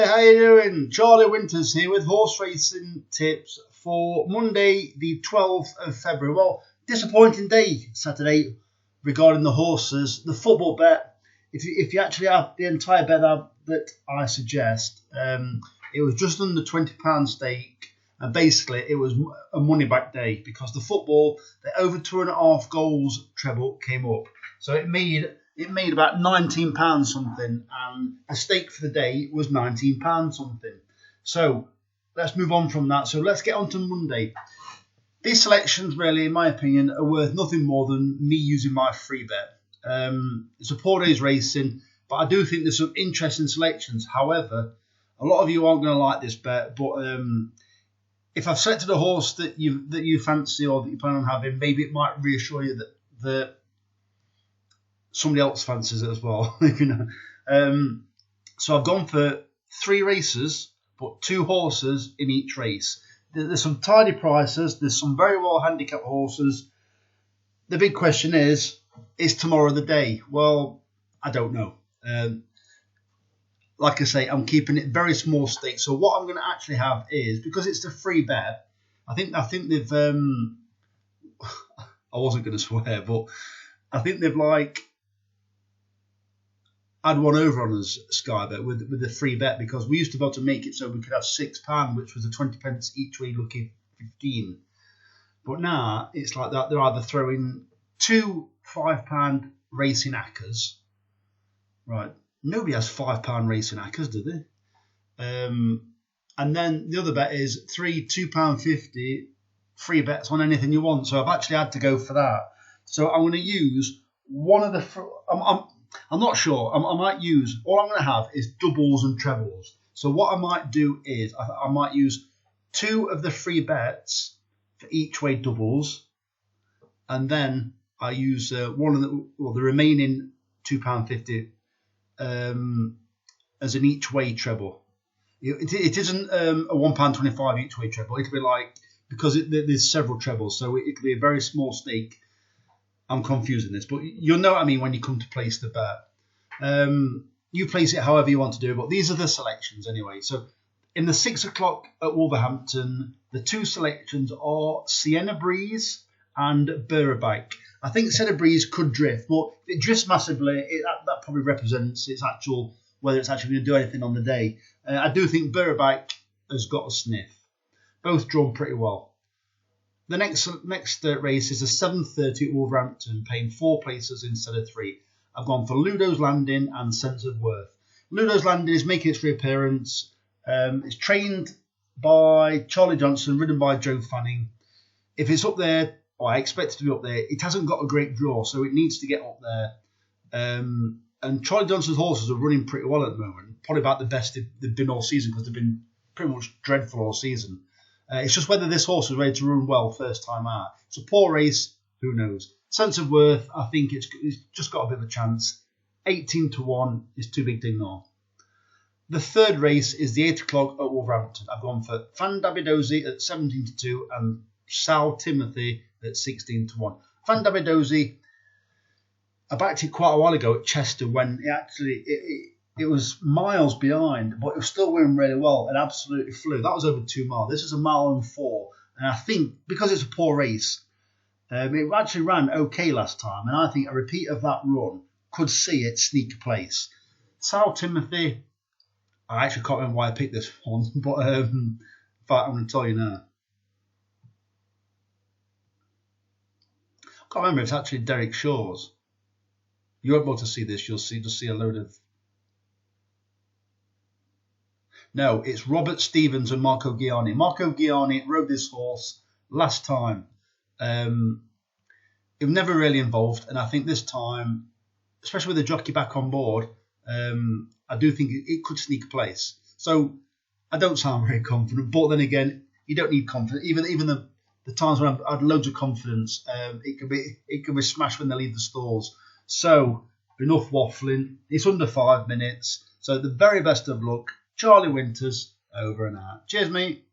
there, how you doing? Charlie Winters here with horse racing tips for Monday the 12th of February. Well, disappointing day Saturday regarding the horses. The football bet, if you actually have the entire bet that I suggest, it was just under £20 stake, and basically it was a money back day because the football, the over 2.5 goals treble came up. So it made about £19 something, and the stake for the day was £19 something. So let's move on from that. So let's get on to Monday. These selections really, in my opinion, are worth nothing more than me using my free bet. It's a poor day's racing, but I do think there's some interesting selections. However, a lot of you aren't going to like this bet, but if I've selected a horse that you fancy or that you plan on having, maybe it might reassure you that somebody else fancies it as well. You know. So I've gone for 3 races, but 2 horses in each race. There's some tidy prices. There's some very well handicapped horses. The big question is tomorrow the day? Well, I don't know. Like I say, I'm keeping it very small stakes. So what I'm going to actually have is, because it's a free bet, I think they've I wasn't going to swear, but I think they've had one over on us, Sky Bet, with the free bet, because we used to be able to make it so we could have £6, which was a 20 pence each way, looking 15. But now it's like that. They're either throwing 2 £5 racing accas. Right. Nobody has £5 racing accas, do they? And then the other bet is 3 £2.50 free bets on anything you want. So I've actually had to go for that. So I'm going to use one of the... I'm not sure. I might use... All I'm going to have is doubles and trebles. So what I might do is I might use 2 of the free bets for each way doubles. And then I use one of the remaining £2.50 as an each way treble. It isn't a £1.25 each way treble. It'll be like, because there's several trebles, so it could be a very small stake. I'm confusing this, but you'll know what I mean when you come to place the bet. You place it however you want to do it, but these are the selections anyway. So in the 6 o'clock at Wolverhampton, the 2 selections are Sienna Breeze and Burabike. I think Sienna Breeze could drift, but if it drifts massively, that probably represents whether it's actually going to do anything on the day. I do think Burabike has got a sniff. Both drawn pretty well. The next race is a 7:30 at Wolverhampton, paying 4 places instead of 3. I've gone for Ludo's Landing and Sense of Worth. Ludo's Landing is making its reappearance. It's trained by Charlie Johnson, ridden by Joe Fanning. If it's up there, or I expect it to be up there, it hasn't got a great draw, so it needs to get up there. And Charlie Johnson's horses are running pretty well at the moment, probably about the best they've been all season, because they've been pretty much dreadful all season. It's just whether this horse is ready to run well first time out. It's a poor race, who knows. Sense of Worth, I think it's just got a bit of a chance. 18-1 is too big to ignore. The third race is the 8 o'clock at Wolverhampton. I've gone for Fan Dabidozi at 17-2 and Sal Timothy at 16-1. Fan Dabidozi, I backed it quite a while ago at Chester when it was miles behind, but it was still winning really well and absolutely flew. That was over 2 miles. This is 1.4 miles. And I think because it's a poor race, it actually ran okay last time. And I think a repeat of that run could see it sneak a place. Sal Timothy, I actually can't remember why I picked this one, but in fact, I'm going to tell you now. I can't remember if it's actually Derek Shaw's. You won't be able to see this. You'll just see a load of... No, it's Robert Stevens and Marco Ghiani. Marco Ghiani rode this horse last time. It was never really involved, and I think this time, especially with the jockey back on board, I do think it could sneak a place. So I don't sound very confident, but then again, you don't need confidence. Even the times when I had loads of confidence, it can be smashed when they leave the stalls. So enough waffling. It's under 5 minutes. So the very best of luck. Charlie Winters, over and out. Cheers, mate.